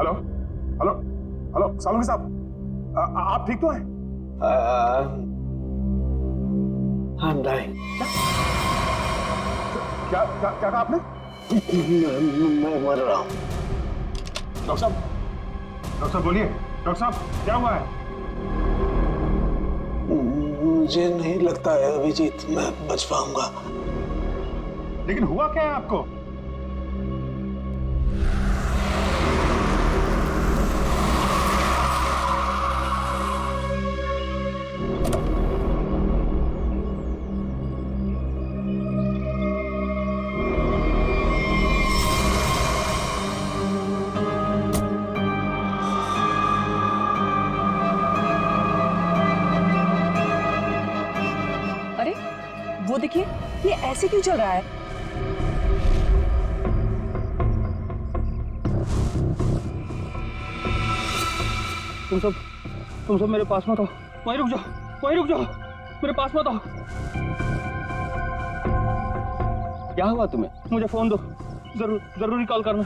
Hello hello hello Salunke साहब, आप ठीक तो हैं? I'm dying. क्या क्या क्या कहा आपने? मैं मर रहा हूँ। डॉक्टर साहब बोलिए। डॉक्टर साहब क्या हुआ है? मुझे नहीं लगता है अभिजीत मैं बच पाऊंगा। लेकिन हुआ क्या है आपको? अरे वो देखिए, ये ऐसे क्यों चल रहा है? तुम सब मेरे पास मत आओ, वहीं रुक जाओ, मेरे पास मत आओ। क्या हुआ तुम्हें? मुझे फोन दो, जरूरी कॉल करना।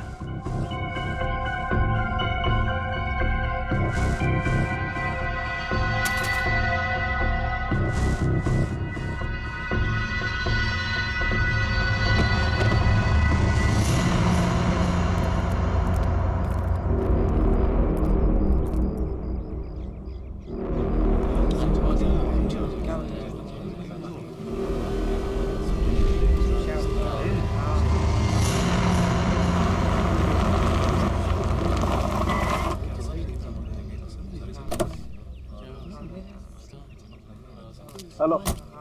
हेलो,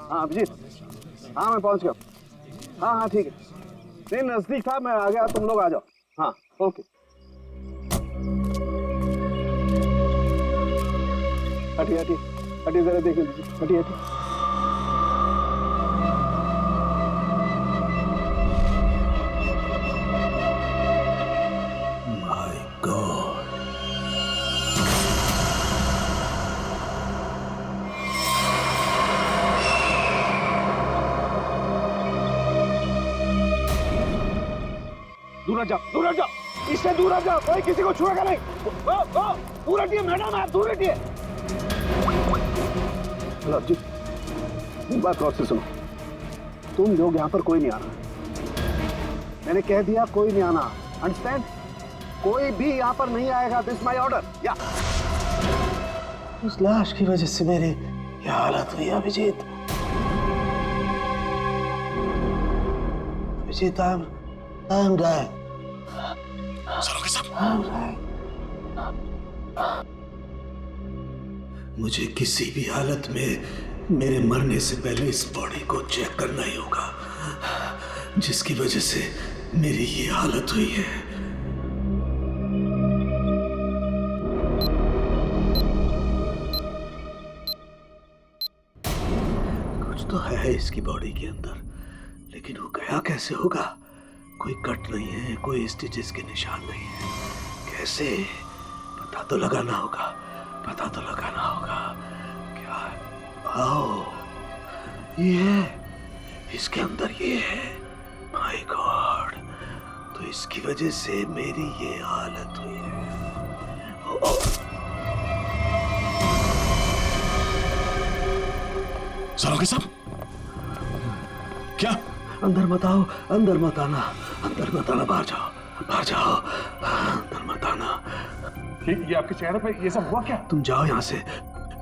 हाँ अभिजीत, हाँ मैं पहुंच गया। हाँ ठीक है, नहीं नजदीक था, मैं आ गया, तुम लोग आ जाओ। हाँ ओके। हटिए जरा देख लीजिए, हटिए। माय गॉड, दूर हट जाओ, इससे दूर हट जाओ, कोई किसी को छुएगा नहीं। दूर हटिए मैडम, आप दूर हटिए। हेलो जी, बात गौर से सुनो, तुम लोग यहाँ पर कोई नहीं आना, मैंने कह दिया कोई नहीं आना, अंडरस्टैंड? कोई भी यहाँ पर नहीं आएगा, दिस माय ऑर्डर। या उस लाश की वजह से मेरी ये हालत हुई अभिजीत। I'm dying. सालुंके साहब, मुझे किसी भी हालत में मेरे मरने से पहले इस बॉडी को चेक करना ही होगा, जिसकी वजह से मेरी ये हालत हुई है। कुछ तो है इसकी बॉडी के अंदर, लेकिन वो गया कैसे होगा? कोई कट नहीं है, कोई स्टिचेस के निशान नहीं है, कैसे? पता तो लगाना होगा। क्या? आओ, ये है, इसके अंदर ये है। माय गॉड, तो इसकी वजह से मेरी ये हालत हुई है। सालुंके साहब क्या? अंदर मत आओ, अंदर मत आना, बाहर जाओ, अंदर मत आना। ये आपके चेहरे पे ये सब हुआ क्या? तुम जाओ यहाँ से,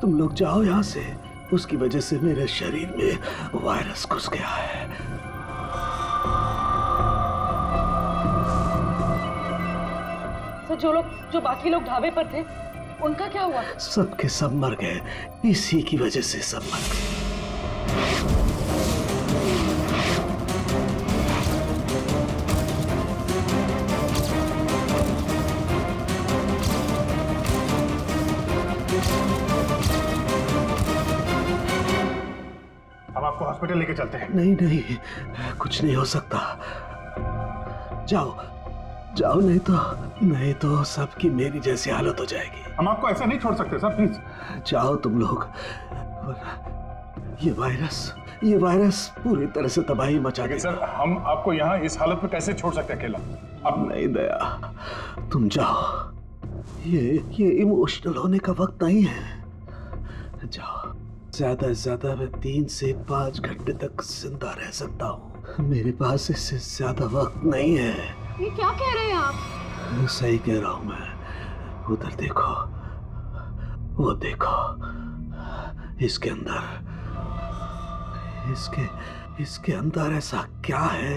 तुम लोग जाओ यहाँ से। उसकी वजह से मेरे शरीर में वायरस घुस गया है। तो जो बाकी लोग ढाबे पर थे, उनका क्या हुआ? सब के सब मर गए, इसी की वजह से सब मर गए। अब आपको हॉस्पिटल लेके चलते हैं। नहीं, कुछ नहीं हो सकता। जाओ, नहीं तो सबकी मेरी जैसी हालत हो जाएगी। हम आपको ऐसे नहीं छोड़ सकते सर, प्लीज। जाओ तुम लोग। ये वायरस पूरी तरह से तबाही मचा देगा। सर, हम आपको यहाँ इस हालत में कैसे छोड़ सकते हैं अकेला? अब नहीं दया, तुम जाओ, ये इमोशनल होने का वक्त नहीं है। जाओ, ज्यादा से ज्यादा मैं 3 से 5 घंटे तक जिंदा रह सकता हूँ। मेरे पास इससे ज्यादा वक्त नहीं है। ये क्या कह रहे हैं आप? सही कह रहा हूँ मैं। उधर देखो, वो देखो, इसके अंदर, इसके अंदर ऐसा क्या है,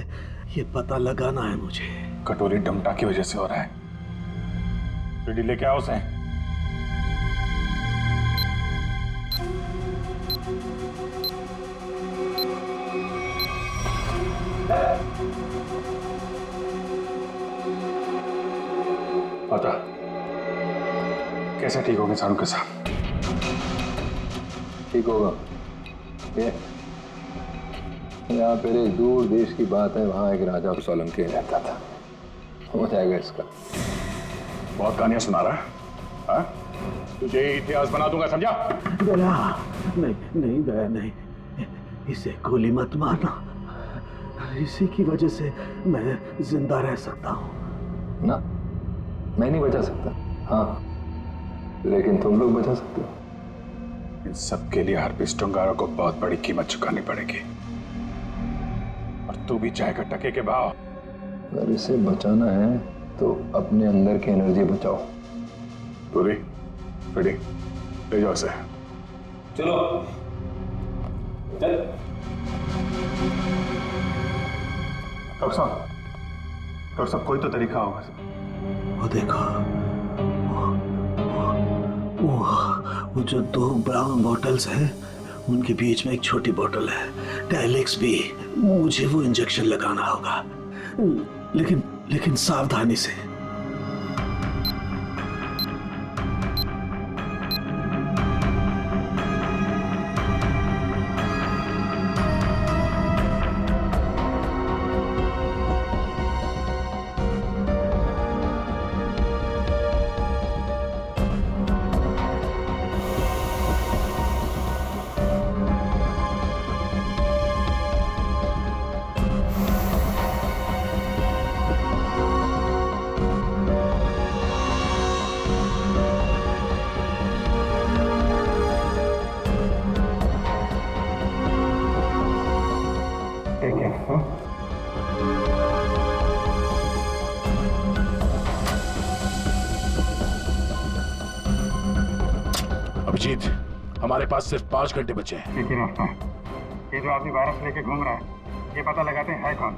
ये पता लगाना है मुझे। कटोरी डमटा की वजह से हो रहा है। रेडी लेके आओ उसे। पता कैसे ठीक होंगे सारू के साथ? ठीक होगा। ये यहाँ पर एक दूर देश की बात है, वहाँ एक राजा सोलंकी रहता था। हो जाएगा इसका। बहुत कहानियां सुना रहा है, हाँ? तुझे इतिहास बना दूंगा, समझा? दया, नहीं दया नहीं, इसे गोली मत मारना। इसी की वजह से मैं जिंदा रह सकता हूँ। ना, मैं नहीं बचा सकता, हाँ, लेकिन तुम लोग बचा सकते हो। इन सब के लिए हार्पिस टुंगारा को बहुत बड़ी कीमत चुकानी पड़ेगी, और तू भी चाहेगा टके के भाव। अगर इसे बचाना है तो अपने अंदर की एनर्जी बचाओ। पूरी रेडी, ले जाओ इसे। चलो चल। डॉक्टर साहब कोई तो तरीका होगा। वो देखो, वो जो 2 ब्राउन बॉटल्स हैं, उनके बीच में एक छोटी बोतल है, टाइलेक्स भी। मुझे वो इंजेक्शन लगाना होगा, लेकिन सावधानी से। अभिजीत, हमारे पास सिर्फ 5 घंटे बचे हैं। एक ही रास्ता है। ये जो आदमी वायरस लेके घूम रहा है, ये पता लगाते हैं है कौन।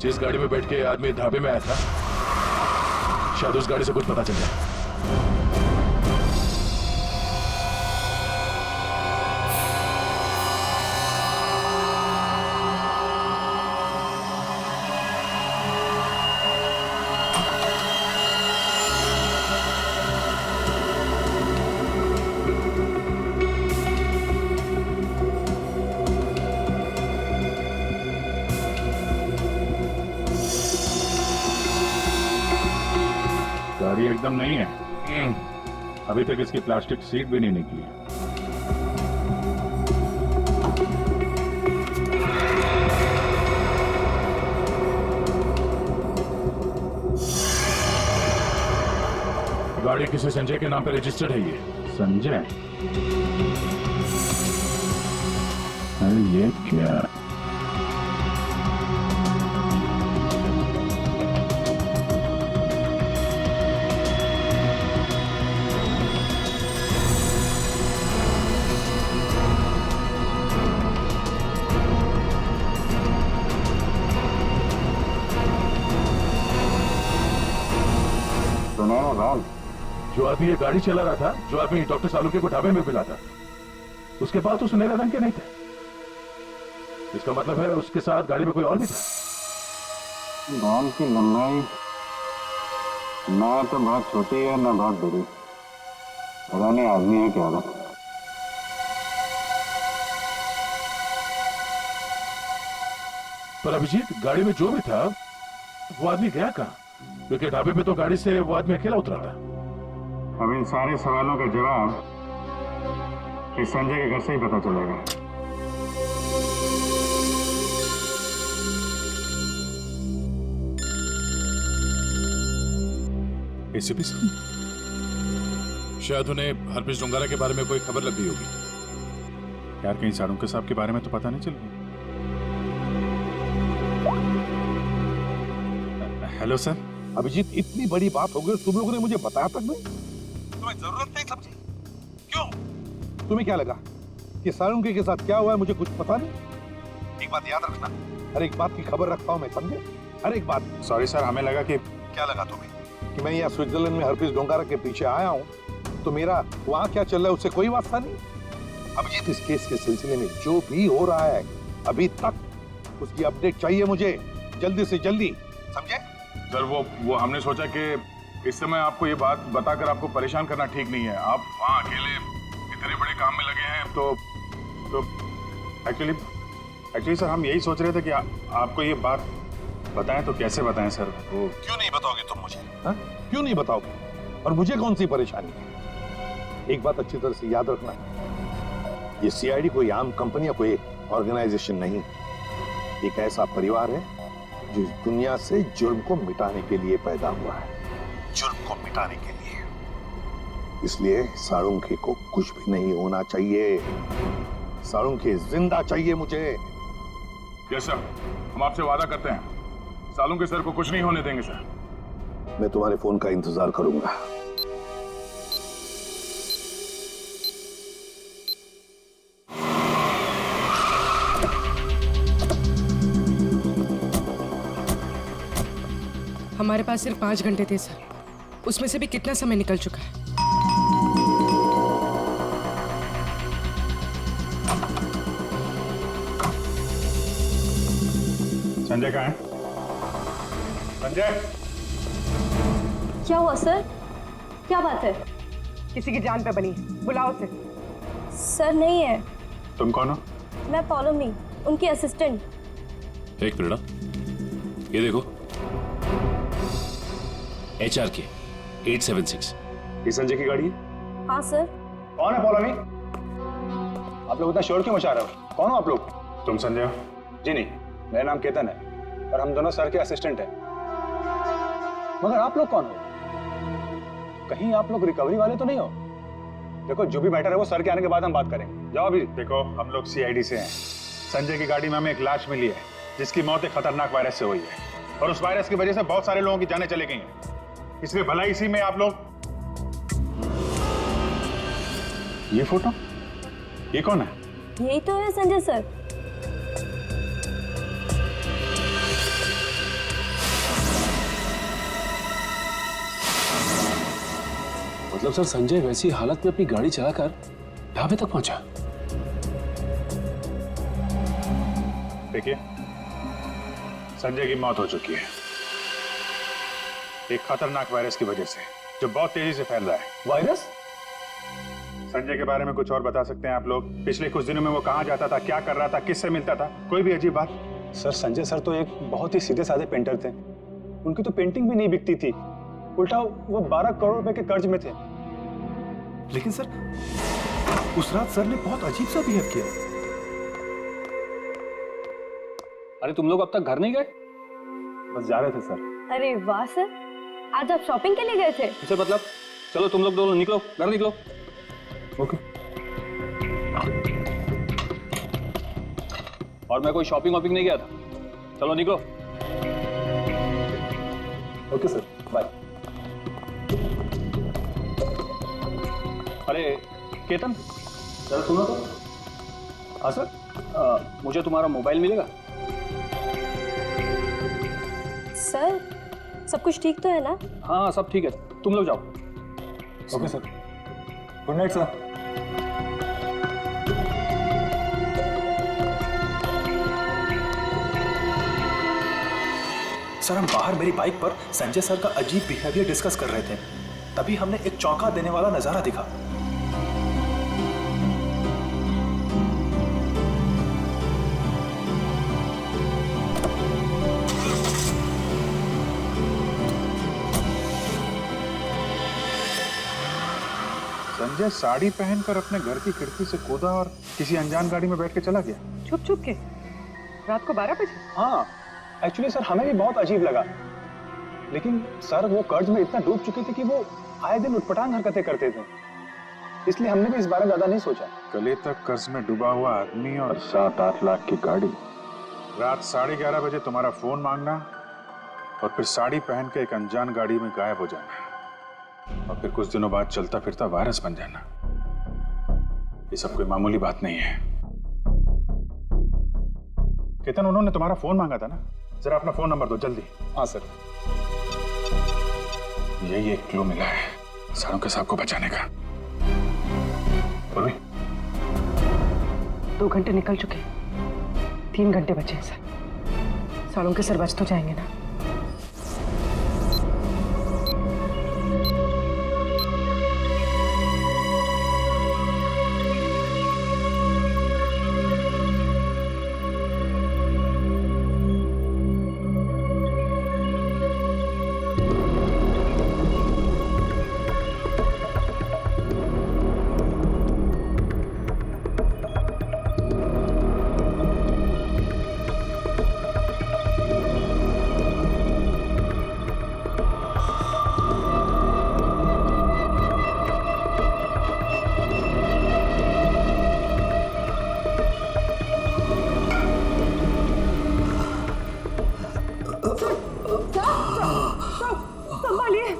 जिस गाड़ी में बैठ के आदमी ढाबे में आया था, शायद उस गाड़ी से कुछ पता चल जाए। गाड़ी एकदम नहीं है। अभी तक इसकी प्लास्टिक सीट भी नहीं निकली है। गाड़ी किसी संजय के नाम पे रजिस्टर्ड है। ये संजय? अरे ये क्या? जो आदमी ये गाड़ी चला रहा था, जो आदमी डॉक्टर सालुके को ढाबे में मिला था, उसके पास तो सुनहरे रंग के नहीं थे। इसका मतलब है उसके साथ गाड़ी में कोई और भी था। बाल की लंबाई ना तो बहुत छोटी है ना बहुत बड़ी। पता नहीं आदमी है क्या था। पर अभिजीत, गाड़ी में जो भी था वो आदमी गया कहाँ? क्योंकि ढाबे पे तो गाड़ी से वो आदमी अकेला उतरा था। अब इन सारे सवालों का जवाब इस संजय के घर से ही पता चलेगा। एसीपी साहब, शायद उन्हें हरप्रीत डोंगारा के बारे में कोई खबर लग गई होगी। यार कहीं साड़ुंके साहब के बारे में तो पता नहीं चल रही। Hello sir. अभिजीत, इतनी बड़ी बात हो गई, तुम लोगों ने मुझे बताया तक नहीं? तुम्हें जरूरत नहीं समझी? क्यों? तुम्हें क्या लगा कि साळुंके के साथ क्या हुआ है मुझे कुछ पता नहीं? एक बात याद रखना, हर एक बात की खबर रखता हूं मैं, समझे? हर एक बात। सॉरी सर, हमें लगा कि क्या लगा तुम्हें कि मैं यहाँ स्विट्जरलैंड में हरप्रीत डोंगारा के पीछे आया हूँ, तो मेरा वहां क्या चल रहा है उससे कोई वास्ता नहीं? अभिजीत, इस केस के सिलसिले में जो भी हो रहा है अभी तक, उसकी अपडेट चाहिए मुझे, जल्दी से जल्दी, समझे? सर वो हमने सोचा कि इस समय आपको ये बात बताकर आपको परेशान करना ठीक नहीं है। आप वहाँ अकेले इतने बड़े काम में लगे हैं, तो एक्चुअली सर हम यही सोच रहे थे कि आपको ये बात बताएं, तो कैसे बताएं सर? वो क्यों नहीं बताओगे तुम मुझे? हा? क्यों नहीं बताओगे? और मुझे कौन सी परेशानी है? एक बात अच्छी तरह से याद रखना, ये सीआईडी कोई आम कंपनी या कोई ऑर्गेनाइजेशन नहीं, एक ऐसा परिवार है जो इस दुनिया से जुर्म को मिटाने के लिए पैदा हुआ है, जुर्म को मिटाने के लिए। इसलिए साळुंखे को कुछ भी नहीं होना चाहिए, साळुंखे जिंदा चाहिए मुझे। यस सर, हम आपसे वादा करते हैं साळुंके सर को कुछ नहीं होने देंगे सर। मैं तुम्हारे फोन का इंतजार करूंगा। हमारे पास सिर्फ 5 घंटे थे सर, उसमें से भी कितना समय निकल चुका है। संजय कहाँ है? संजय! क्या हुआ सर? क्या बात है? किसी की जान पे बनी है, बुलाओ उसे। सर नहीं है। तुम कौन हो? मैं पौलोमी, उनकी असिस्टेंट। एक मिनट, ये देखो, HRK 876। ये संजय की गाड़ी है? हाँ सर। कौन है पौलोमी? आप लोग इतना शोर क्यों मचा रहे हो? कौन हो आप लोग? तुम संजय हो? जी नहीं, मेरा नाम केतन है और हम दोनों सर के असिस्टेंट हैं। मगर आप लोग कौन हो? कहीं आप लोग रिकवरी वाले तो नहीं हो? देखो, जो भी मैटर है वो सर के आने के बाद हम बात करेंगे। जाओ अभी। देखो, हम लोग सीआईडी से हैं। संजय की गाड़ी में हमें एक लाश मिली है जिसकी मौत एक खतरनाक वायरस से हुई है, और उस वायरस की वजह से बहुत सारे लोगों की जानें चली गई हैं। इसलिए भला इसी में आप लोग। ये फोटो, ये कौन है? यही तो है संजय सर। मतलब सर, संजय वैसी हालत में अपनी गाड़ी चलाकर यहाँ पे तक पहुंचा? देखिए, संजय की मौत हो चुकी है एक खतरनाक वायरस की वजह से, जो बहुत तेजी से फैल रहा है। वायरस? संजय के बारे में कुछ और बता सकते हैं आप लोग? पिछले कुछ दिनों में वो कहाँ जाता था, क्या कर रहा था, किससे मिलता था? कोई भी अजीब बात? सर, संजय सर तो एक बहुत ही सीधे साधे पेंटर थे। उनकी तो पेंटिंग भी नहीं बिकती थी, उल्टा वो 12 करोड़ रुपए के कर्ज में थे। लेकिन सर, उस रात सर ने बहुत अजीब सा बिहेव किया। अरे तुम लोग अब तक घर नहीं गए? बस जा रहे थे सर। अरे वाह सर, आज आप शॉपिंग के लिए गए थे? सर मतलब, चलो तुम लोग दोनों निकलो, घर निकलो। ओके। और मैं कोई शॉपिंग वॉपिंग नहीं गया था, चलो निकलो। Okay sir, bye. अरे केतन, जरा सुनो तो। हाँ सर, मुझे तुम्हारा मोबाइल मिलेगा? सर, सब कुछ ठीक तो है ना? हाँ सब ठीक है, तुम लोग जाओ। Okay sir, good night sir. Sir, हम बाहर मेरी बाइक पर संजय सर का अजीब बिहेवियर डिस्कस कर रहे थे, तभी हमने एक चौंका देने वाला नजारा देखा। संजय साड़ी पहनकर अपने घर की खिड़की से कूदा और किसी अनजान गाड़ी में बैठ के चला गया। छुप छुप के रात को 12 बजे? हाँ, एक्चुअली सर हमें भी बहुत अजीब लगा, लेकिन सर वो कर्ज में इतना डूब चुके थे कि वो आए दिन उटपटांग हरकतें करते थे। इसलिए हमने भी इस बारे में ज्यादा नहीं सोचा। गले तक कर्ज में डूबा हुआ आदमी और 7-8 लाख की गाड़ी। रात 11:30 बजे तुम्हारा फोन मांगना और फिर साड़ी पहन के एक अनजान गाड़ी में गायब हो जाना और फिर कुछ दिनों बाद चलता फिरता वायरस बन जाना, ये सब कोई मामूली बात नहीं है। केतन, उन्होंने तुम्हारा फोन मांगा था ना? जरा अपना फोन नंबर दो जल्दी। हाँ सर। यही एक क्लू मिला है सालुंके साहब को बचाने का। पूर्वी, 2 घंटे निकल चुके हैं, 3 घंटे बचे हैं सर। सालुंके सर बच तो जाएंगे ना? संभालिए।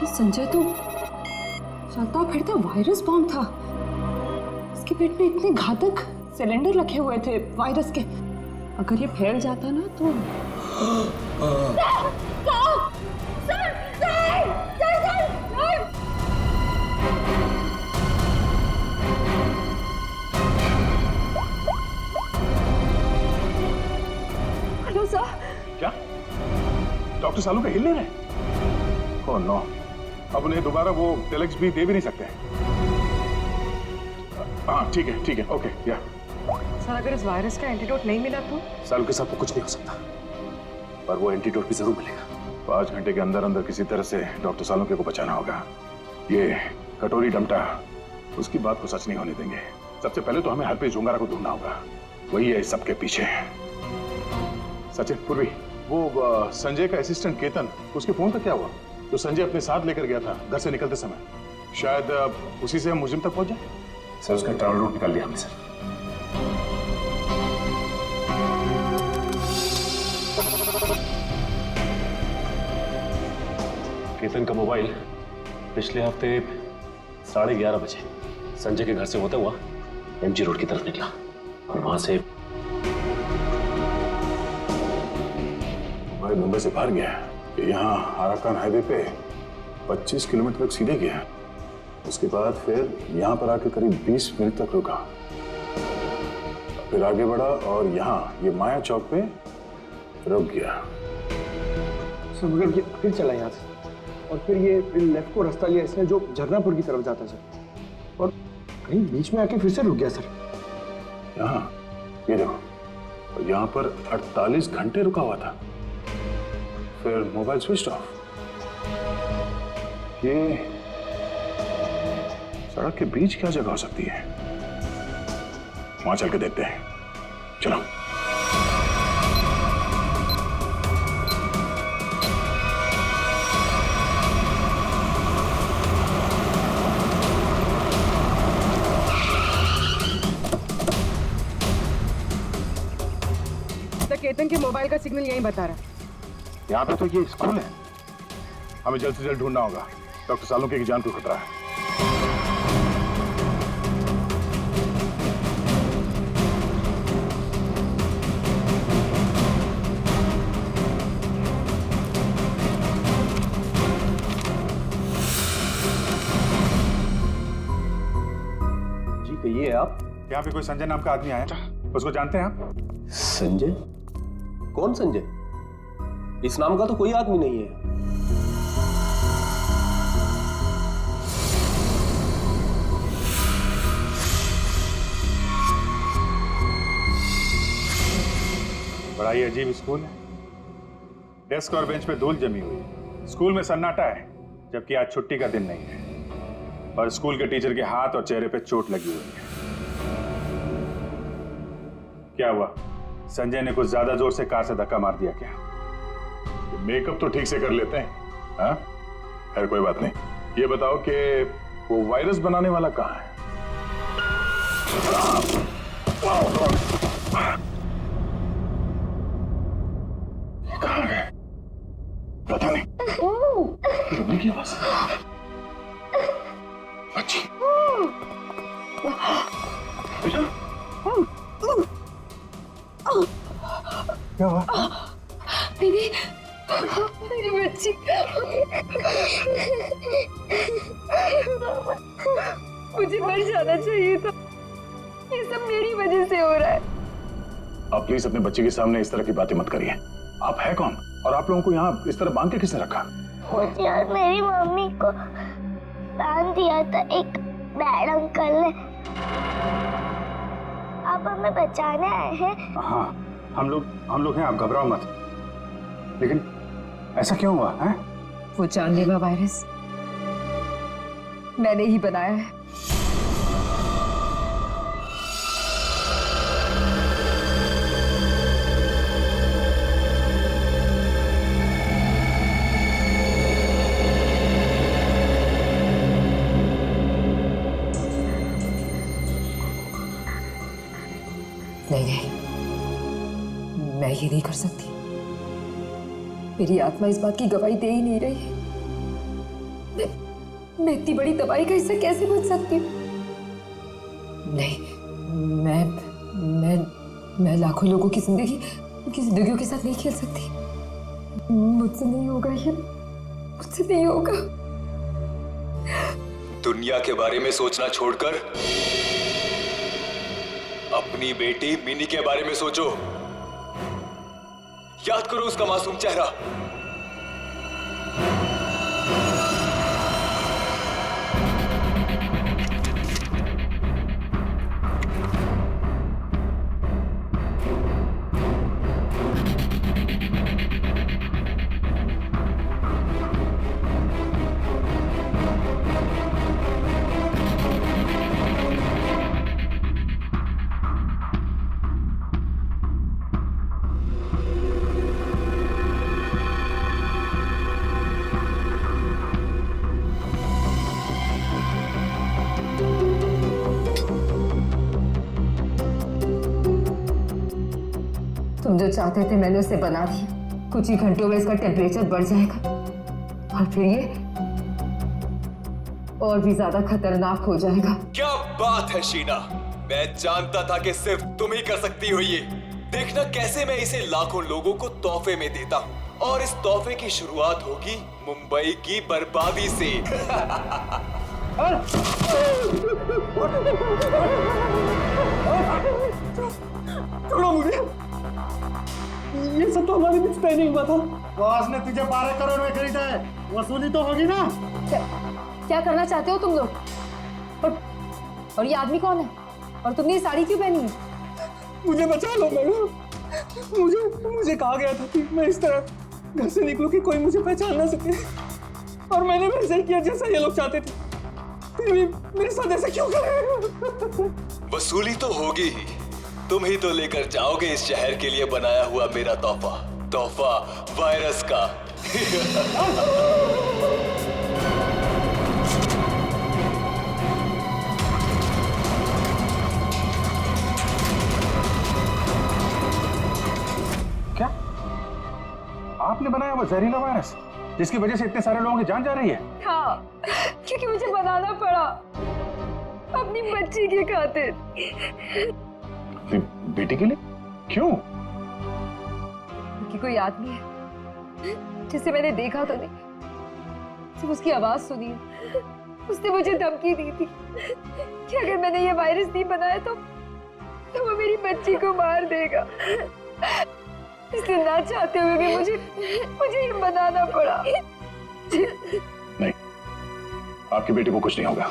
संजय तो चलता फिरता वायरस बॉम्ब था। इसके पेट में इतने घातक सिलेंडर रखे हुए थे वायरस के, अगर ये फैल जाता ना तो हेलो सर। क्या डॉक्टर सालुंके हिल नहीं रहे? ओह नो, अब उन्हें दोबारा वो टेलेक्स भी दे भी नहीं सकते। हाँ ठीक है, ओके या। सर अगर इस वायरस का एंटीडोट नहीं मिला तो? सालुंके साहब को कुछ नहीं हो सकता, पर वो एंटीडोट भी जरूर मिलेगा। 5 घंटे के अंदर अंदर किसी तरह से डॉक्टर सालुंके को बचाना होगा। ये कटोरी डमटा उसकी बात को सच नहीं होने देंगे। सबसे पहले तो हमें हरप्रीत जुंगारा को ढूंढना होगा, वही है इस सबके पीछे। सचिन, पूर्वी, वो संजय का असिस्टेंट केतन, उसके फोन का क्या हुआ? तो संजय अपने साथ लेकर गया था घर से निकलते समय, शायद उसी से हम मुजिम तक पहुंच जाए। सर उसका ट्रैवल रूट निकाल लिया हमने सर। केतन का मोबाइल पिछले हफ्ते 11:30 बजे संजय के घर से होता हुआ एमजी रोड की तरफ निकला और वहां से भाई मुंबई से बाहर गया, यहाँ आराकान हाईवे पे 25 किलोमीटर तक सीधे गया। उसके बाद फिर यहाँ पर आके करीब 20 मिनट तक रुका, फिर आगे बढ़ा और यहाँ ये माया चौक पे रुक गया। सर मगर ये फिर चला यहाँ से और फिर ये लेफ्ट को रास्ता लिया इसने जो झरनापुर की तरफ जाता सर, और कहीं बीच में आके फिर से रुक गया सर। यहाँ ये देखो, यहाँ पर 48 घंटे रुका हुआ था, फिर मोबाइल स्विच ऑफ। ये सड़क के बीच क्या जगह हो सकती है? वहां चल के देखते हैं, चलो। मिस्टर केतन के मोबाइल का सिग्नल यहीं बता रहा। यहाँ पे तो ये स्कूल है। हमें जल्द से जल्द ढूंढना होगा। डॉक्टर सालुंके की जान को खतरा है। जी कहिए आप। यहाँ पे कोई संजय नाम का आदमी आया, उसको जानते हैं आप? संजय? कौन संजय? इस नाम का तो कोई आदमी नहीं है। बड़ा ही अजीब स्कूल है। डेस्क और बेंच पे धूल जमी हुई है। स्कूल में सन्नाटा है, जबकि आज छुट्टी का दिन नहीं है। और स्कूल के टीचर के हाथ और चेहरे पे चोट लगी हुई है। क्या हुआ? संजय ने कुछ ज्यादा जोर से कार से धक्का मार दिया क्या? मेकअप तो ठीक से कर लेते हैं। हाँ, खैर कोई बात नहीं। ये बताओ कि वो वायरस बनाने वाला कहाँ है? कहाँ है? पता नहीं। रोने की आवाज। अच्छी। बेटा। क्या हुआ? मेरी बच्ची। मुझे मर जाना चाहिए था। ये सब मेरी वजह से हो रहा है। आप प्लीज अपने बच्चे के सामने इस तरह की बातें मत करिए। आप है कौन? और आप लोगों को यहाँ इस तरह बांध के किसने रखा? मुझे और मेरी मम्मी को बांध दिया था एक बैड अंकल ने। आप हमें बचाने आए हैं? हाँ, हम लोग हैं, आप घबराओ मत। लेकिन ऐसा क्यों हुआ है? वो जानलेवा वायरस मैंने ही बनाया है। नहीं, मैं ये नहीं कर सकती। मेरी आत्मा इस बात की गवाही दे ही नहीं रही। मैं इतनी बड़ी तबाही का हिस्सा कैसे बन सकती हूँ? नहीं, मैं लाखों लोगों की जिंदगी, उनकी जिंदगियों के साथ नहीं खेल सकती। मुझसे नहीं होगा ये, मुझसे नहीं होगा। दुनिया के बारे में सोचना छोड़कर अपनी बेटी मिनी के बारे में सोचो। याद करो उसका मासूम चेहरा। तुम जो चाहते थे मैंने उसे बना दिया। कुछ ही घंटों में इसका टेम्परेचर बढ़ जाएगा और फिर ये और भी ज्यादा खतरनाक हो जाएगा। क्या बात है शीना, मैं जानता था कि सिर्फ तुम ही कर सकती हो ये। देखना कैसे मैं इसे लाखों लोगों को तोहफे में देता हूँ और इस तोहफे की शुरुआत होगी मुंबई की बर्बादी से। छोड़ो मुझे, ये सब तो हमारे बीच तय नहीं हुआ था। बॉस ने तुझे 12 करोड़ में खरीदा है, वसूली तो होगी ना। क्या करना चाहते हो तुम लोग? और ये आदमी कौन है? और तुमने ये साड़ी क्यों पहनी है? मुझे बचा लो मैडम। मुझे कहा गया था कि मैं इस तरह घर से निकलूं कि कोई मुझे पहचान ना सके, और मैंने वैसे ही किया जैसा ये लोग चाहते थे। फिर भी मेरे साथ ऐसा क्यों कर रहे हो? वसूली तो होगी ही, तुम ही तो लेकर जाओगे इस शहर के लिए बनाया हुआ मेरा तोहफा वायरस का। आपने बनाया वो जहरीला वायरस जिसकी वजह से इतने सारे लोगों की जान जा रही है? हाँ, क्योंकि मुझे बनाना पड़ा अपनी बच्ची के खातिर। बेटी के लिए? क्यों? क्योंकि कोई आदमी है जिसे मैंने देखा तो नहीं, सिर्फ उसकी आवाज सुनी है। उसने मुझे धमकी दी थी कि अगर मैंने ये वायरस नहीं बनाया तो वो मेरी बच्ची को मार देगा। इसलिए ना चाहते हुए भी मुझे ये बनाना पड़ा। नहीं, आपकी बेटी को कुछ नहीं होगा।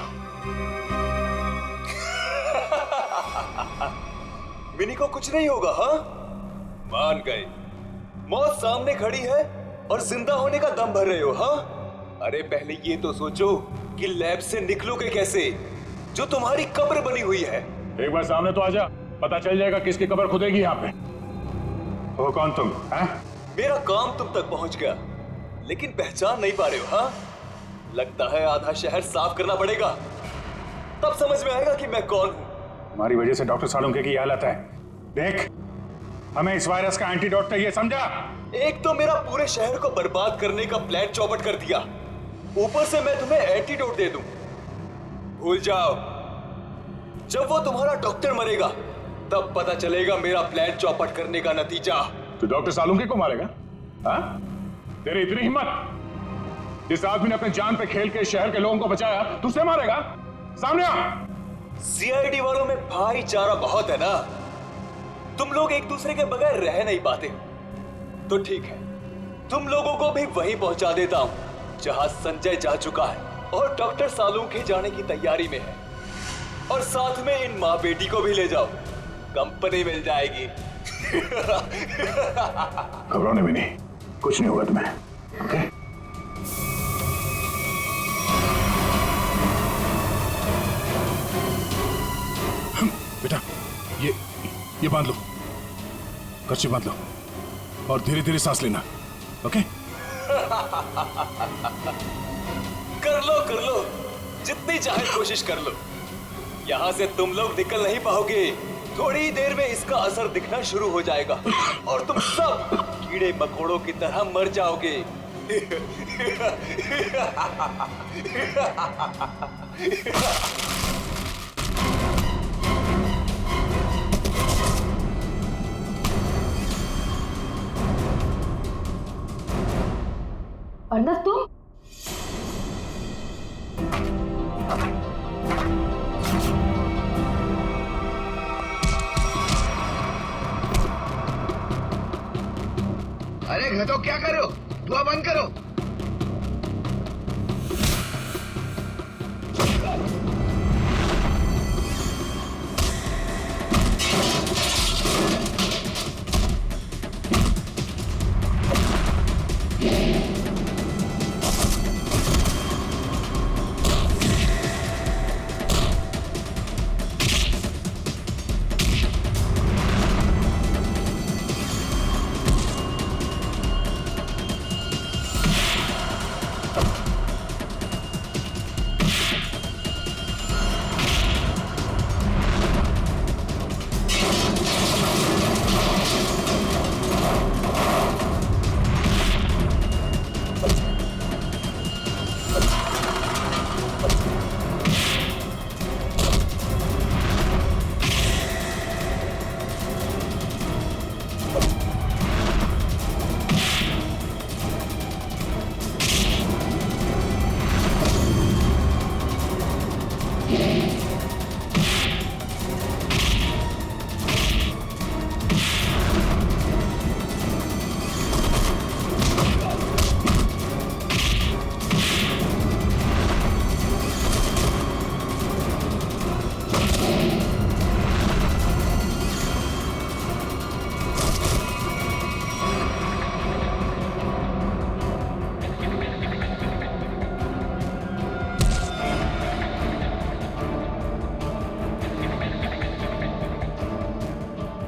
मिनी को कुछ नहीं होगा? हाँ, मान गए। मौत सामने खड़ी है और जिंदा होने का दम भर रहे हो? हाँ, अरे पहले ये तो सोचो कि लैब से निकलोगे कैसे, जो तुम्हारी कब्र बनी हुई है। एक बार सामने तो आजा, पता चल जाएगा किसकी कब्र खुदेगी यहाँ पे। वो कौन तुम? मेरा काम तुम तक पहुंच गया, लेकिन पहचान नहीं पा रहे हो? हाँ, लगता है आधा शहर साफ करना पड़ेगा, तब समझ में आएगा कि मैं कौन हूँ। हमारी वजह से डॉक्टर सालुंके की हालत है। देख, हमें इस वायरस का एंटीडोट चाहिए, समझा? एक तो मेरा पूरे शहर को बर्बाद करने का प्लान चौपट कर दिया, ऊपर से मैं तुम्हें एंटीडोट दे दूं। भूल जाओ, जब वो तुम्हारा डॉक्टर मरेगा तब पता चलेगा मेरा प्लान चौपट करने का नतीजा। तो डॉक्टर सालुंके को मारेगा? हाँ? तेरी इतनी हिम्मत? जिस आदमी ने अपने जान पे खेल के शहर के लोगों को बचाया, तू उसे मारेगा? सामने आ! सीआईडी वालों में भाईचारा बहुत है ना, तुम लोग एक दूसरे के बगैर रह नहीं पाते। तो ठीक है, तुम लोगों को भी वहीं पहुंचा देता हूं जहां संजय जा चुका है और डॉक्टर सालुंके जाने की तैयारी में है। और साथ में इन माँ बेटी को भी ले जाओ, कंपनी मिल जाएगी। घबराने भी नहीं, कुछ नहीं होगा तुम्हें। ओके? बेटा, ये बांध लो, कच्ची बांध लो और धीरे धीरे सांस लेना। ओके? कर लो, जितनी चाहे कोशिश कर लो। यहाँ से तुम लोग निकल नहीं पाओगे, थोड़ी ही देर में इसका असर दिखना शुरू हो जाएगा और तुम सब कीड़े मकोड़ों की तरह मर जाओगे। अर्नब, तुम? अरे मैं तो क्या कर रहे हो? दुआ बंद करो।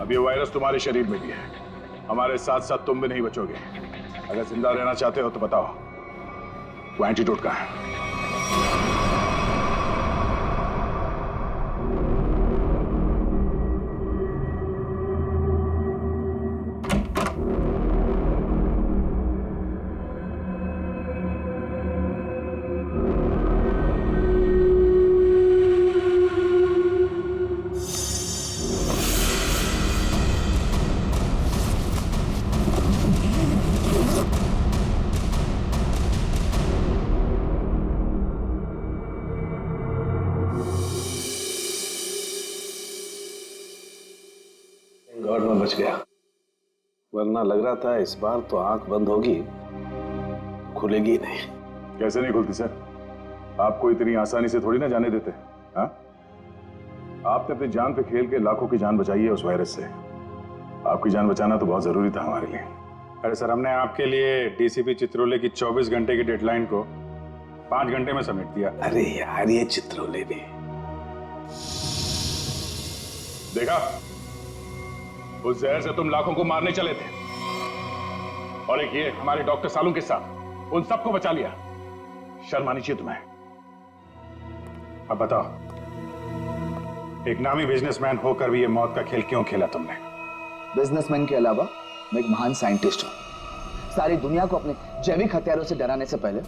अब ये वायरस तुम्हारे शरीर में भी है, हमारे साथ साथ तुम भी नहीं बचोगे। अगर जिंदा रहना चाहते हो तो बताओ, वो एंटीडोट कहाँ है? वार्ड में बच गया, वरना लग रहा था इस बार तो आंख बंद होगी, खुलेगी नहीं। कैसे नहीं खुलती सर? आपको इतनी आसानी से थोड़ी ना जाने देते। हाँ, आपने अपनी जान पे खेल के लाखों की जान बचाई है उस वायरस से। आपकी जान बचाना तो बहुत जरूरी था हमारे लिए। अरे सर, हमने आपके लिए डीसीपी चित्रोले की 24 घंटे की डेडलाइन को 5 घंटे में समेट दिया। अरे यार, ये चित्रोले भी देखा, उस जहर से तुम लाखों को मारने चले थे, और एक ये हमारे डॉक्टर सालू के साथ उन सबको बचा लिया। शर्म आनी चाहिए तुम्हें। अब बताओ, एक नामी बिजनेसमैन होकर भी ये मौत का खेल क्यों खेला तुमने? बिजनेसमैन के अलावा मैं एक महान साइंटिस्ट हूँ। सारी दुनिया को अपने जैविक हथियारों से डराने से पहले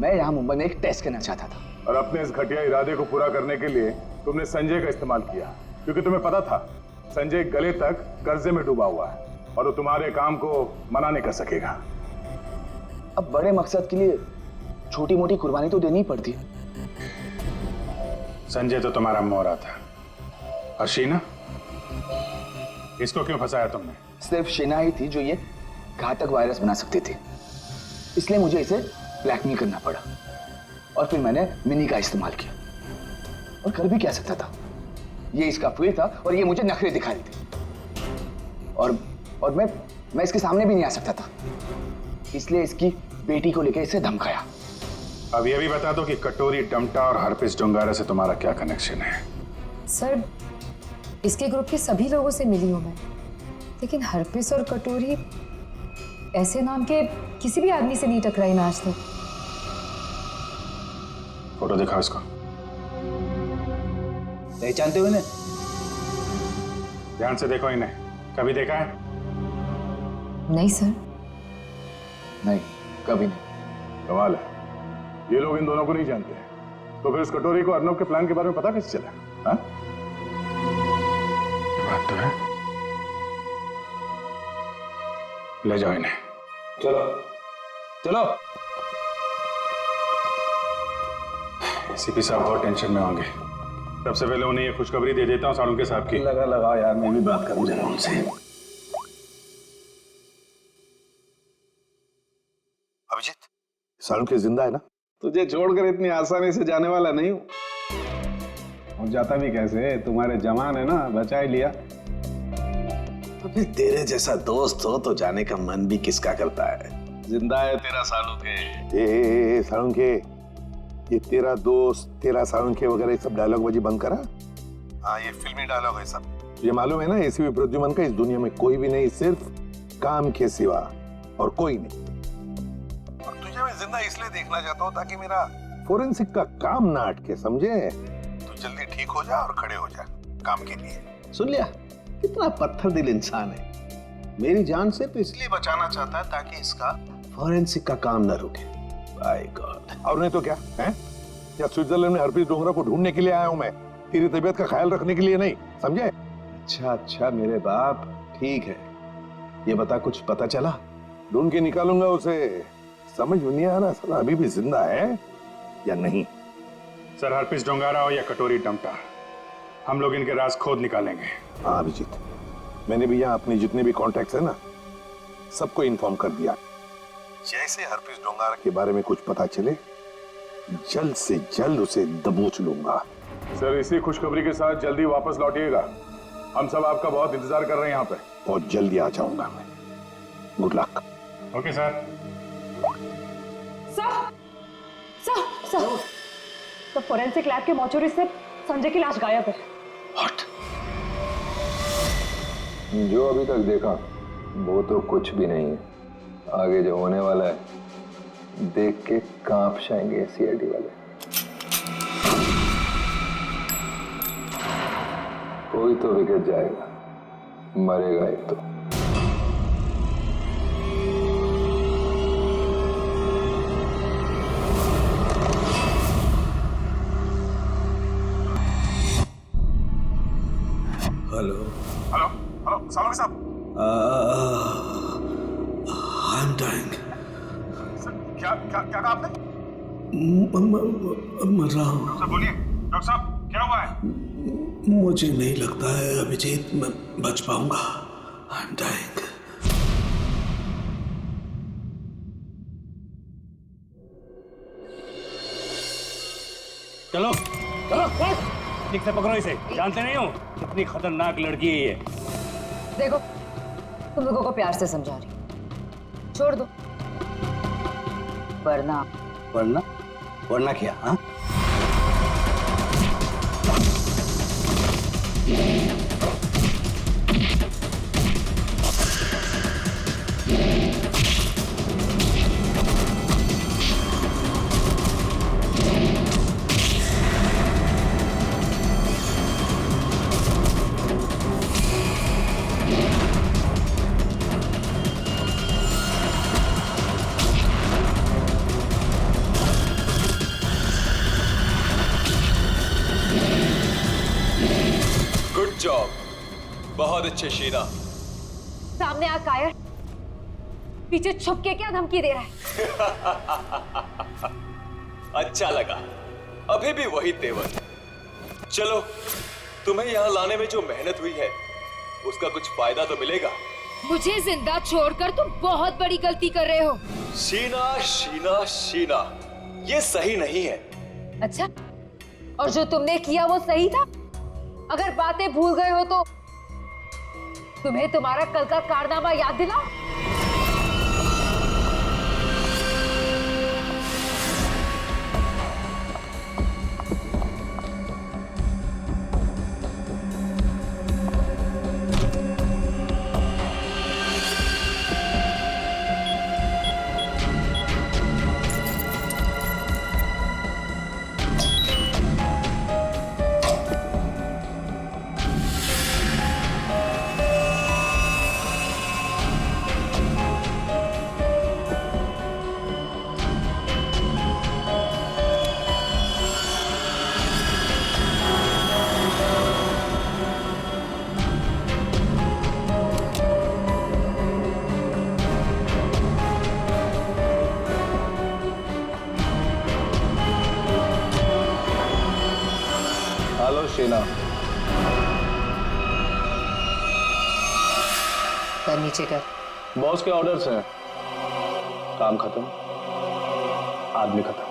मैं यहाँ मुंबई में एक टेस्ट करना चाहता था। और अपने इस घटिया इरादे को पूरा करने के लिए तुमने संजय का इस्तेमाल किया, क्योंकि तुम्हें पता था संजय गले तक कर्जे में डूबा हुआ है और वो तुम्हारे काम को मना नहीं कर सकेगा। अब बड़े मकसद के लिए छोटी मोटी कुर्बानी तो देनी पड़ती है। संजय तो तुम्हारा मोहरा था, और शीना, इसको क्यों फंसाया तुमने? सिर्फ शीना ही थी जो ये घातक वायरस बना सकती थी, इसलिए मुझे इसे ब्लैकमेल करना पड़ा। और फिर मैंने मिनी का इस्तेमाल किया, और कर भी क्या सकता था। ये इसका फील्ड था और ये मुझे नखरे दिखा रही थी, और मैं इसके सामने भी नहीं आ सकता था, इसलिए इसकी बेटी को लेकर इसे धमकाया। अब ये भी बता दो कि कटोरी डमटा और हरपिस डोंगारा से तुम्हारा क्या कनेक्शन है? सर, इसके ग्रुप के सभी लोगों से मिली हूं मैं, लेकिन हरपिस और कटोरी ऐसे नाम के किसी भी आदमी से नहीं टकराई मैं आज तक। फोटो दिखाओ इसको। पहचानते हो इन्हें? ध्यान से देखो इन्हें, कभी देखा है? नहीं सर। नहीं, कभी नहीं। कमाल है, ये लोग इन दोनों को नहीं जानते हैं, तो फिर उस कटोरी को अर्नब के प्लान के बारे में पता कैसे चला? हाँ? बात तो है। ले जाओ इन्हें। चलो चलो। सीपी साहब बहुत टेंशन में होंगे। सबसे पहले उन्हें ये खुशखबरी दे देता हूँ सालुंके साहब की। लगा यार, मैं भी बात करूं जरा उनसे। अभिजीत, सालुंके जिंदा है ना? तुझे छोड़कर इतनी आसानी से जाने वाला नहीं हूँ। और जाता भी कैसे? तुम्हारे जवान है ना, बचा ही लिया। अभी तेरे जैसा दोस्त हो तो जाने का मन भी किसका करता है। जिंदा है तेरा सालुंके। सालुंके, ये तेरा दोस्त, तेरा सालुंके वगैरह सब डायलॉग बाजी बंद करा। हाँ, ये फिल्मी डायलॉग है सब। ये मालूम है ना, एसीपी प्रद्युमन का इस दुनिया में कोई भी नहीं, सिर्फ काम के सिवा और कोई नहीं। और तुझे मैं जिंदा इसलिए देखना चाहता हूँ ताकि मेरा फोरेंसिक का काम ना अटके, समझे? तू जल्दी ठीक हो जा और खड़े हो जा काम के लिए। सुन लिया, कितना पत्थर दिल इंसान है। मेरी जान सिर्फ इसलिए बचाना चाहता है ताकि इसका फॉरेंसिक का काम न रुके। Bye God. और नहीं तो क्या है? या स्विट्जरलैंड में हरप्रीत डोंगरा को ढूंढने के लिए आया हूं मैं, तेरी तबीयत का ख्याल रखने के लिए नहीं, समझे? अच्छा मेरे बाप, ठीक है। ये बता, कुछ पता चला? ढूंढ के निकालूंगा उसे। समझ में नहीं आ रहा साला अभी भी जिंदा है या नहीं। सर, हरपिस डोंगारा हो या कटोरी डमटा, हम लोग इनके राज खोद निकालेंगे। हाँ अभिजीत, मैंने भी यहाँ अपने जितने भी कॉन्टैक्ट्स है ना, सबको इन्फॉर्म कर दिया। जैसे हरप्रीत डोंगारा के बारे में कुछ पता चले, जल्द से जल्द उसे दबोच लूंगा। सर, इसी खुशखबरी के साथ जल्दी वापस लौटिएगा। हम सब आपका बहुत इंतजार कर रहे हैं यहाँ पे। बहुत जल्दी आ जाऊंगा मैं। Good luck. Okay sir. Sir, तो फोरेंसिक लैब के मॉर्चरी से संजय की लाश गायब है। जो अभी तक देखा वो तो कुछ भी नहीं है। आगे जो होने वाला है देख के कांप जाएंगे सीआईडी वाले। कोई तो विकेट जाएगा, मरेगा एक तो। हेलो हेलो हेलो, सालुंके साहब। I am dying. क्या क्या क्या कहा आपने? मर रहा हूँ। डॉक्टर बोलिए, डॉक्टर साहब क्या हुआ है? मुझे नहीं लगता है अभिजीत मैं बच पाऊंगा। I'm dying. चलो चलो ठीक से पकड़ो इसे, जानते नहीं हो कितनी खतरनाक लड़की है ये। देखो तुम लोगों को प्यार से समझा रही हूं, छोड़ दो वरना वरना वरना क्या? हाँ, गुड जॉब, बहुत अच्छे शीना। सामने आ कायर, पीछे छुप के क्या धमकी दे रहा है? अच्छा लगा, अभी भी वही तेवर। चलो, तुम्हें यहाँ लाने में जो मेहनत हुई है उसका कुछ फायदा तो मिलेगा। मुझे जिंदा छोड़कर तुम बहुत बड़ी गलती कर रहे हो। शीना शीना शीना, ये सही नहीं है। अच्छा, और जो तुमने किया वो सही था? अगर बातें भूल गए हो तो तुम्हें तुम्हारा कल का कारनामा याद दिलाओ। हेलो शीना। कर नीचे कर। बॉस के ऑर्डर्स हैं। काम खत्म, आदमी खत्म।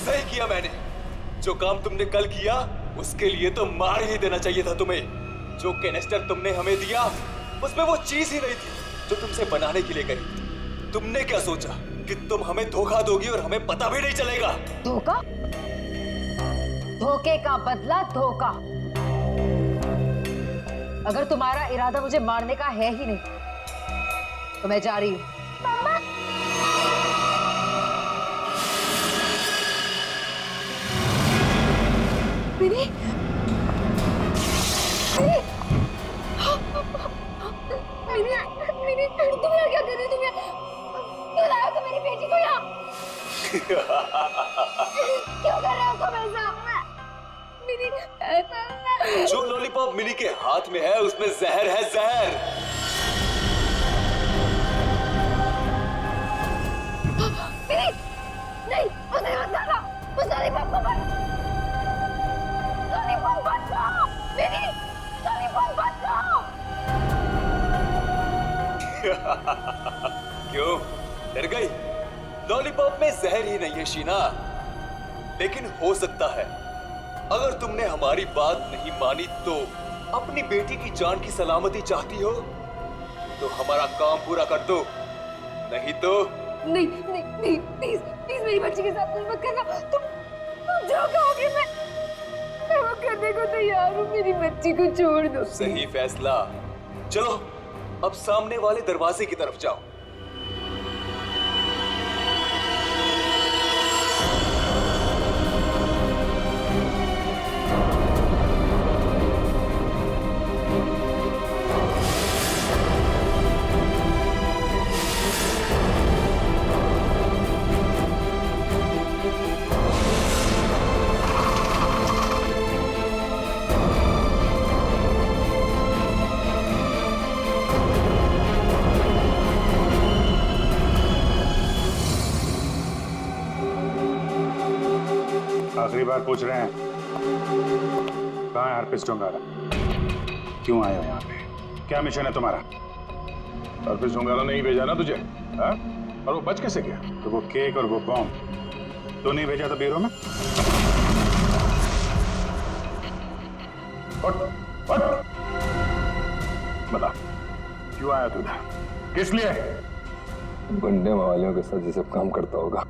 सही किया मैंने। जो काम तुमने कल किया उसके लिए तो मार ही देना चाहिए था तुम्हें। जो कैनिस्टर तुमने हमें दिया उसमें वो चीज ही नहीं थी जो तुमसे बनाने के लिए कही। तुमने क्या सोचा कि तुम हमें धोखा दोगी और हमें पता भी नहीं चलेगा? धोखा? धोखे का बदला धोखा। अगर तुम्हारा इरादा मुझे मारने का है ही नहीं तो मैं जा रही हूँ। मिनी, मिनी, तुम यहाँ क्या कर रही? तुम यहाँ क्यों लाए हो मेरी बेटी को यहाँ? क्यों कर रहे हो तुम ऐसा? मिनी, जो लॉलीपॉप मिनी के हाथ में है उसमें जहर है, जहर। मिनी, नहीं, उसे मत खाना, उस लॉलीपॉप को मत। लॉलीपॉप मत खाओ, मिनी, लॉलीपॉप मत खाओ। क्यों डर गई? लॉलीपॉप में जहर ही नहीं है शीना, लेकिन हो सकता है अगर तुमने हमारी बात नहीं मानी तो अपनी बेटी की जान की सलामती चाहती हो तो हमारा काम पूरा कर दो, नहीं तो नहीं नहीं नहीं, प्लीज प्लीज मेरी बच्ची के साथ कुछ मत करना। तुम जो कहोगे मैं वो करने को तैयार हूँ। मेरी बच्ची को छोड़ दो। सही फैसला। चलो अब सामने वाले दरवाजे की तरफ जाओ। पहली बार पूछ रहे हैं, कहाँ है हरप्रीत डोंगारा? क्यों आए हो यहाँ पे? क्या मिशन है तुम्हारा? हरप्रीत डोंगारा ने ही भेजा ना तुझे, हाँ? और वो बच कैसे गया? तो वो केक और वो बॉम्ब तो नहीं भेजा था ब्यूरो में? बता, क्यों आया तू इधर? किस लिए? गुंडे वालों के साथ जैसे काम करता होगा,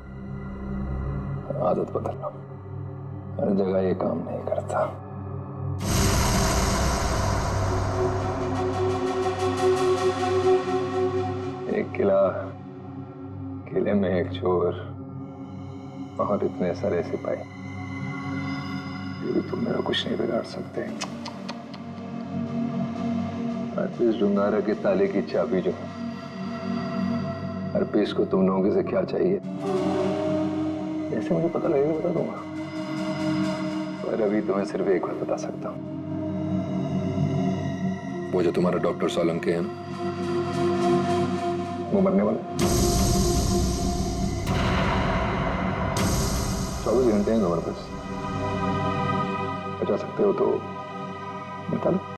आदत बदल लो। हर जगह ये काम नहीं करता। एक किले में एक चोर और इतने सारे सिपाही, ये भी तुम मेरा कुछ नहीं बिगाड़ सकते। हरप्रीत डोंगारा के ताले की चाबी जो है, हरप्रीत को तुम लोगों से क्या चाहिए जैसे मुझे पता लगेगा बता दूंगा, पर अभी तुम्हें सिर्फ एक बात बता सकता हूं। वो जो तुम्हारा डॉक्टर सोलंकी है ना, वो मरने वाला है। 24 घंटे हैं तुम्हारे पास, बचा सकते हो तो बता लो।